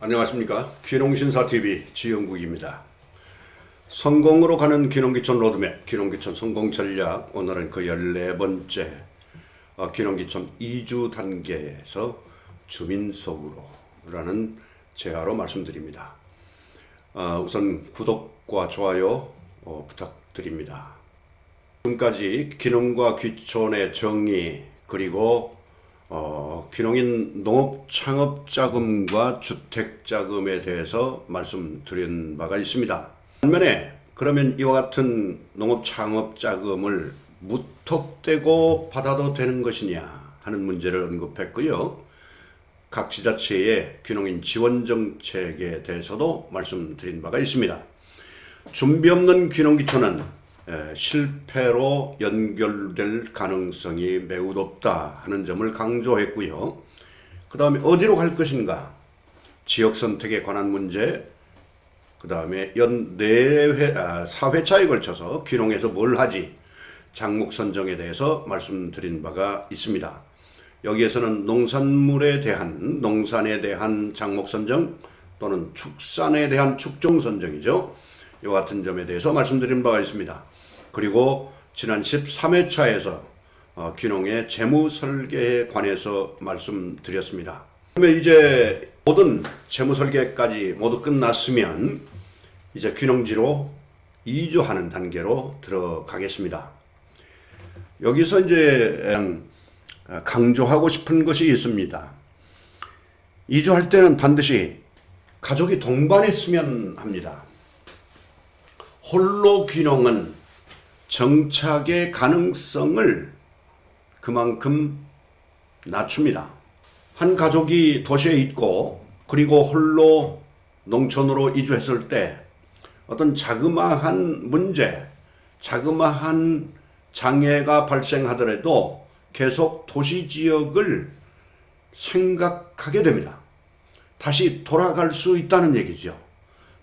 안녕하십니까. 귀농신사TV 지영국입니다. 성공으로 가는 귀농귀촌 로드맵, 귀농귀촌 성공전략. 오늘은 그 14번째 귀농귀촌 2주 단계에서 주민 속으로 라는 제화로 말씀드립니다. 우선 구독과 좋아요 부탁드립니다. 지금까지 귀농과 귀촌의 정의, 그리고 귀농인 농업창업자금과 주택자금에 대해서 말씀드린 바가 있습니다. 반면에 그러면 이와 같은 농업창업자금을 무턱대고 받아도 되는 것이냐 하는 문제를 언급했고요. 각 지자체의 귀농인 지원정책에 대해서도 말씀드린 바가 있습니다. 준비 없는 귀농귀촌은 실패로 연결될 가능성이 매우 높다 하는 점을 강조했고요. 그 다음에 어디로 갈 것인가, 지역 선택에 관한 문제, 그 다음에 연 4회차에 걸쳐서 귀농에서 뭘 하지, 장목 선정에 대해서 말씀드린 바가 있습니다. 여기에서는 농산물에 대한, 농산에 대한 장목 선정 또는 축산에 대한 축종 선정이죠. 이와 같은 점에 대해서 말씀드린 바가 있습니다. 그리고 지난 13회차에서 귀농의 재무 설계에 관해서 말씀드렸습니다. 그러면 이제 모든 재무 설계까지 모두 끝났으면 이제 귀농지로 이주하는 단계로 들어가겠습니다. 여기서 이제 강조하고 싶은 것이 있습니다. 이주할 때는 반드시 가족이 동반했으면 합니다. 홀로 귀농은 정착의 가능성을 그만큼 낮춥니다. 한 가족이 도시에 있고 그리고 홀로 농촌으로 이주했을 때 어떤 자그마한 문제, 자그마한 장애가 발생하더라도 계속 도시 지역을 생각하게 됩니다. 다시 돌아갈 수 있다는 얘기죠.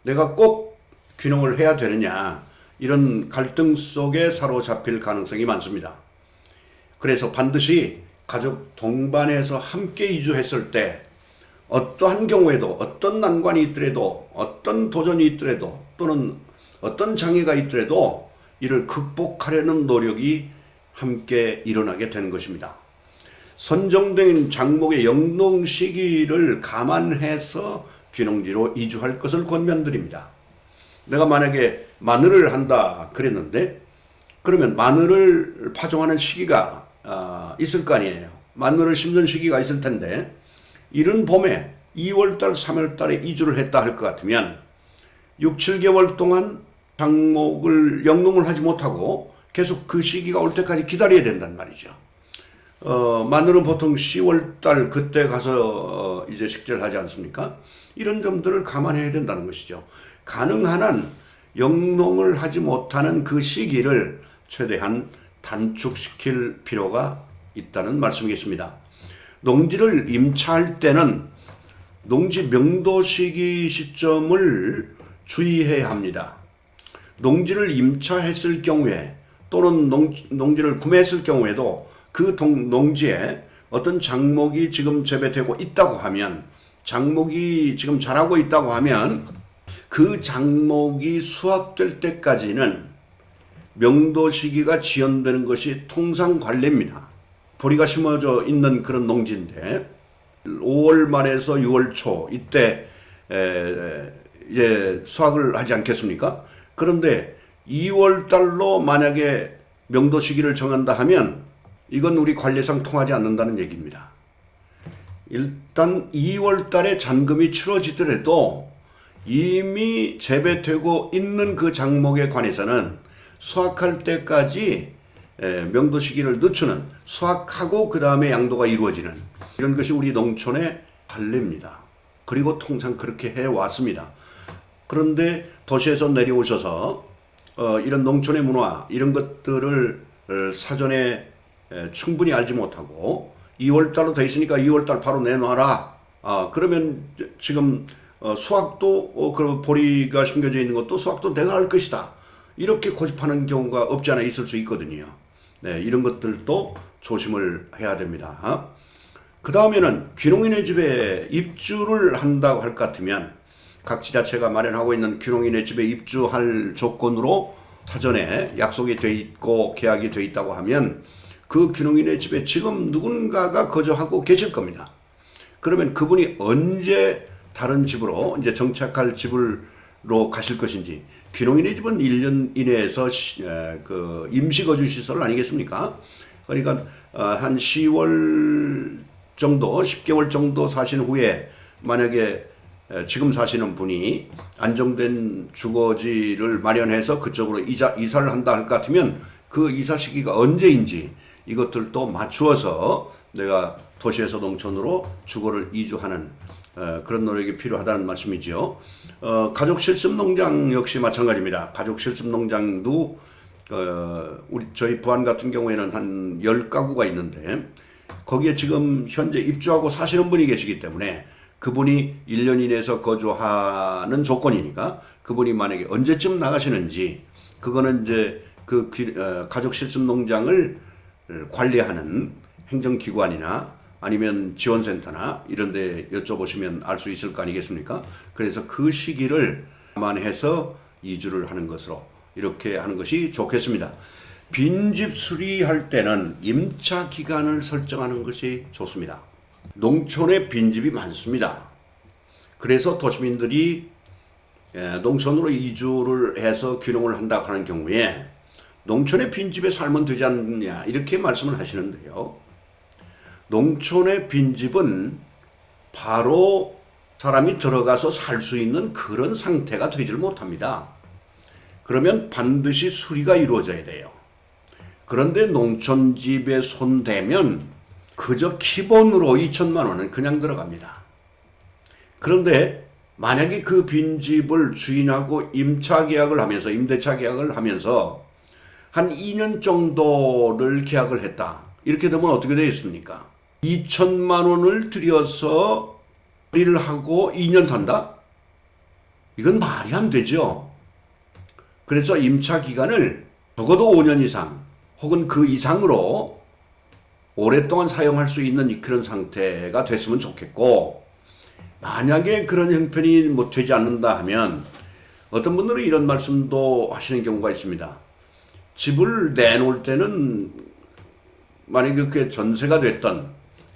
내가 꼭 귀농을 해야 되느냐, 이런 갈등 속에 사로잡힐 가능성이 많습니다. 그래서 반드시 가족 동반해서 함께 이주했을 때 어떠한 경우에도, 어떤 난관이 있더라도, 어떤 도전이 있더라도, 또는 어떤 장애가 있더라도 이를 극복하려는 노력이 함께 일어나게 되는 것입니다. 선정된 장목의 영농 시기를 감안해서 귀농지로 이주할 것을 권면드립니다. 내가 만약에 마늘을 한다 그랬는데, 그러면 마늘을 파종하는 시기가 있을 거 아니에요. 마늘을 심는 시기가 있을 텐데, 이른 봄에 2월달, 3월달에 이주를 했다 할 것 같으면 6, 7개월 동안 장목을 영농을 하지 못하고 계속 그 시기가 올 때까지 기다려야 된단 말이죠. 마늘은 보통 10월달 그때 가서 이제 식재를 하지 않습니까? 이런 점들을 감안해야 된다는 것이죠. 가능한 한 영농을 하지 못하는 그 시기를 최대한 단축시킬 필요가 있다는 말씀이겠습니다. 농지를 임차할 때는 농지 명도 시기 시점을 주의해야 합니다. 농지를 임차했을 경우에 또는 농지를 구매했을 경우에도 그 농지에 어떤 장목이 지금 재배되고 있다고 하면, 장목이 지금 자라고 있다고 하면 그 장목이 수확될 때까지는 명도 시기가 지연되는 것이 통상 관례입니다. 보리가 심어져 있는 그런 농지인데 5월 말에서 6월 초 이때 이제 수확을 하지 않겠습니까? 그런데 2월 달로 만약에 명도 시기를 정한다 하면 이건 우리 관례상 통하지 않는다는 얘기입니다. 일단 2월 달에 잔금이 치러지더라도 이미 재배되고 있는 그 장목에 관해서는 수확할 때까지 명도 시기를 늦추는, 수확하고 그 다음에 양도가 이루어지는, 이런 것이 우리 농촌의 관례입니다. 그리고 통상 그렇게 해왔습니다. 그런데 도시에서 내려오셔서 이런 농촌의 문화, 이런 것들을 사전에 충분히 알지 못하고 2월달로 돼 있으니까 2월달 바로 내놔라. 그러면 지금 수확도 그 보리가 심겨져 있는 것도 수확도 내가 할 것이다. 이렇게 고집하는 경우가 없지 않아 있을 수 있거든요. 네, 이런 것들도 조심을 해야 됩니다. 그 다음에는 귀농인의 집에 입주를 한다고 할 것 같으면 각 지자체가 마련하고 있는 귀농인의 집에 입주할 조건으로 사전에 약속이 돼 있고 계약이 돼 있다고 하면 그 귀농인의 집에 지금 누군가가 거주하고 계실 겁니다. 그러면 그분이 언제 다른 집으로 이제 정착할 집으로 가실 것인지, 귀농인의 집은 1년 이내에서 그 임시거주시설 아니겠습니까? 그러니까 한 10월 정도, 10개월 정도 사신 후에 만약에 지금 사시는 분이 안정된 주거지를 마련해서 그쪽으로 이사를 한다 할 것 같으면 그 이사 시기가 언제인지 이것들도 맞추어서 내가 도시에서 농촌으로 주거를 이주하는 그런 노력이 필요하다는 말씀이지요. 가족 실습 농장 역시 마찬가지입니다. 가족 실습 농장도 저희 부안 같은 경우에는 한 10가구가 있는데 거기에 지금 현재 입주하고 사시는 분이 계시기 때문에 그분이 1년 이내에서 거주하는 조건이니까 그분이 만약에 언제쯤 나가시는지 그거는 이제 그 가족 실습 농장을 관리하는 행정기관이나 아니면 지원센터나 이런 데 여쭤보시면 알 수 있을 거 아니겠습니까? 그래서 그 시기를 감안해서 이주를 하는 것으로 이렇게 하는 것이 좋겠습니다. 빈집 수리할 때는 임차 기간을 설정하는 것이 좋습니다. 농촌에 빈집이 많습니다. 그래서 도시민들이 농촌으로 이주를 해서 귀농을 한다고 하는 경우에 농촌의 빈집에 살면 되지 않느냐 이렇게 말씀을 하시는데요. 농촌의 빈집은 바로 사람이 들어가서 살 수 있는 그런 상태가 되질 못합니다. 그러면 반드시 수리가 이루어져야 돼요. 그런데 농촌집에 손대면 그저 기본으로 2천만 원은 그냥 들어갑니다. 그런데 만약에 그 빈집을 주인하고 임차 계약을 하면서 임대차 계약을 하면서 한 2년 정도를 계약을 했다. 이렇게 되면 어떻게 되겠습니까? 2천만 원을 들여서 수리를 하고 2년 산다? 이건 말이 안 되죠. 그래서 임차 기간을 적어도 5년 이상 혹은 그 이상으로 오랫동안 사용할 수 있는 그런 상태가 됐으면 좋겠고, 만약에 그런 형편이 되지 않는다 하면 어떤 분들은 이런 말씀도 하시는 경우가 있습니다. 집을 내놓을 때는 만약에 그게 전세가 됐던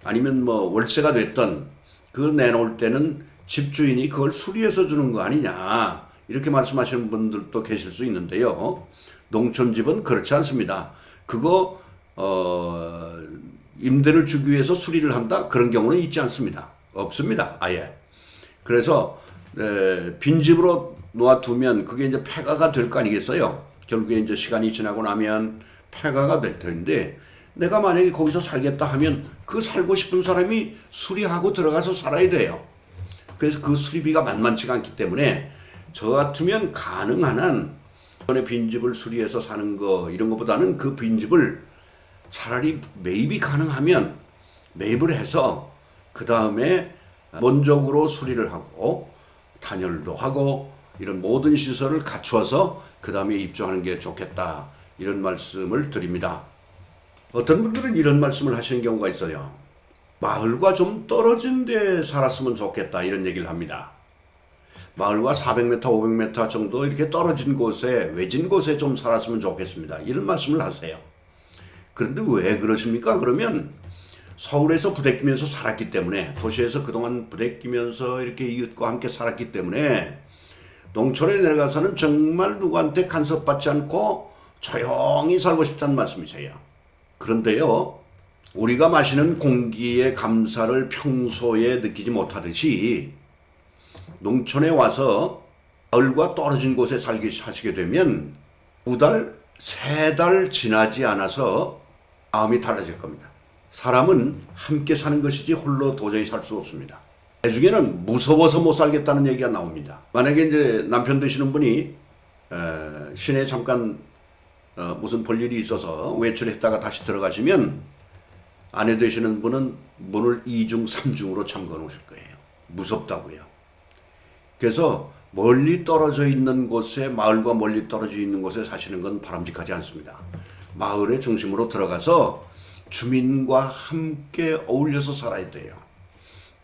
아니면 월세가 됐던 그 내놓을 때는 집주인이 그걸 수리해서 주는 거 아니냐 이렇게 말씀하시는 분들도 계실 수 있는데요. 농촌집은 그렇지 않습니다. 그거 임대를 주기 위해서 수리를 한다? 그런 경우는 있지 않습니다. 없습니다. 아예. 그래서 빈집으로 놓아두면 그게 이제 폐가가 될 거 아니겠어요? 결국에 이제 시간이 지나고 나면 폐가가 될 텐데, 내가 만약에 거기서 살겠다 하면 그 살고 싶은 사람이 수리하고 들어가서 살아야 돼요. 그래서 그 수리비가 만만치가 않기 때문에 저 같으면 가능한 한 전에 빈집을 수리해서 사는 거 이런 것보다는 그 빈집을 차라리 매입이 가능하면 매입을 해서 그 다음에 원적으로 수리를 하고 단열도 하고 이런 모든 시설을 갖추어서 그 다음에 입주하는 게 좋겠다 이런 말씀을 드립니다. 어떤 분들은 이런 말씀을 하시는 경우가 있어요. 마을과 좀 떨어진 데 살았으면 좋겠다 이런 얘기를 합니다. 마을과 400m, 500m 정도 이렇게 떨어진 곳에, 외진 곳에 좀 살았으면 좋겠습니다. 이런 말씀을 하세요. 그런데 왜 그러십니까? 그러면 서울에서 부대끼면서 살았기 때문에, 도시에서 그동안 부대끼면서 이렇게 이웃과 함께 살았기 때문에 농촌에 내려가서는 정말 누구한테 간섭받지 않고 조용히 살고 싶다는 말씀이세요. 그런데요, 우리가 마시는 공기의 감사를 평소에 느끼지 못하듯이 농촌에 와서 마을과 떨어진 곳에 사시게 되면 2달, 3달 지나지 않아서 마음이 달라질 겁니다. 사람은 함께 사는 것이지 홀로 도저히 살 수 없습니다. 나중에는 무서워서 못 살겠다는 얘기가 나옵니다. 만약에 이제 남편 되시는 분이 시내에 잠깐 무슨 볼 일이 있어서 외출했다가 다시 들어가시면 아내 되시는 분은 문을 2중, 3중으로 잠궈 놓으실 거예요. 무섭다고요. 그래서 멀리 떨어져 있는 곳에, 마을과 멀리 떨어져 있는 곳에 사시는 건 바람직하지 않습니다. 마을의 중심으로 들어가서 주민과 함께 어울려서 살아야 돼요.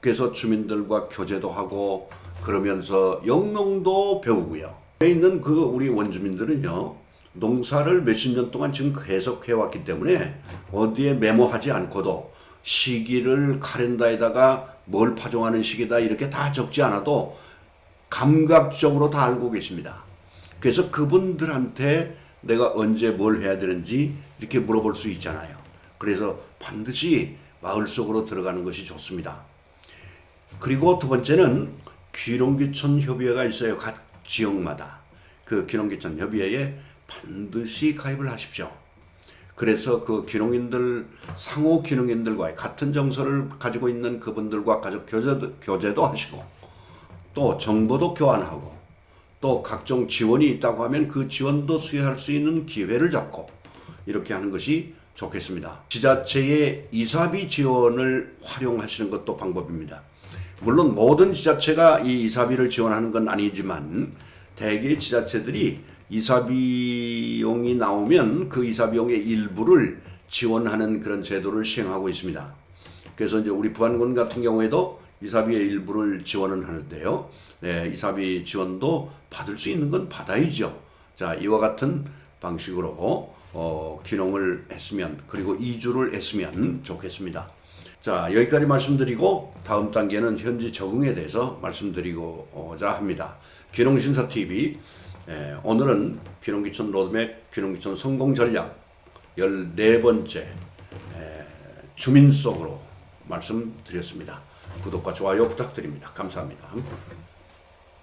그래서 주민들과 교제도 하고 그러면서 영농도 배우고요. 여기 있는 그 우리 원주민들은요, 농사를 몇십 년 동안 지금 계속 해왔기 때문에 어디에 메모하지 않고도 시기를 카렌다에다가 뭘 파종하는 시기다 이렇게 다 적지 않아도 감각적으로 다 알고 계십니다. 그래서 그분들한테 내가 언제 뭘 해야 되는지 이렇게 물어볼 수 있잖아요. 그래서 반드시 마을 속으로 들어가는 것이 좋습니다. 그리고 두 번째는 귀농귀촌 협의회가 있어요. 각 지역마다. 그 귀농귀촌 협의회에 반드시 가입을 하십시오. 그래서 그 귀농인들, 상호 귀농인들과의 같은 정서를 가지고 있는 그분들과 가족 교제도 하시고 또 정보도 교환하고 또 각종 지원이 있다고 하면 그 지원도 수여할 수 있는 기회를 잡고 이렇게 하는 것이 좋겠습니다. 지자체의 이사비 지원을 활용하시는 것도 방법입니다. 물론 모든 지자체가 이 이사비를 지원하는 건 아니지만 대개 지자체들이 이사비용이 나오면 그 이사비용의 일부를 지원하는 그런 제도를 시행하고 있습니다. 그래서 이제 우리 부안군 같은 경우에도 이사비의 일부를 지원을 하는데요. 네, 이사비 지원도 받을 수 있는 건 받아야죠. 자, 이와 같은 방식으로 귀농을 했으면 그리고 이주를 했으면 좋겠습니다. 자, 여기까지 말씀드리고 다음 단계는 현지 적응에 대해서 말씀드리고자 합니다. 귀농신사TV 오늘은 귀농귀촌 로드맵 귀농귀촌 성공 전략 14번째 주민 속으로 말씀드렸습니다. 구독과 좋아요 부탁드립니다. 감사합니다.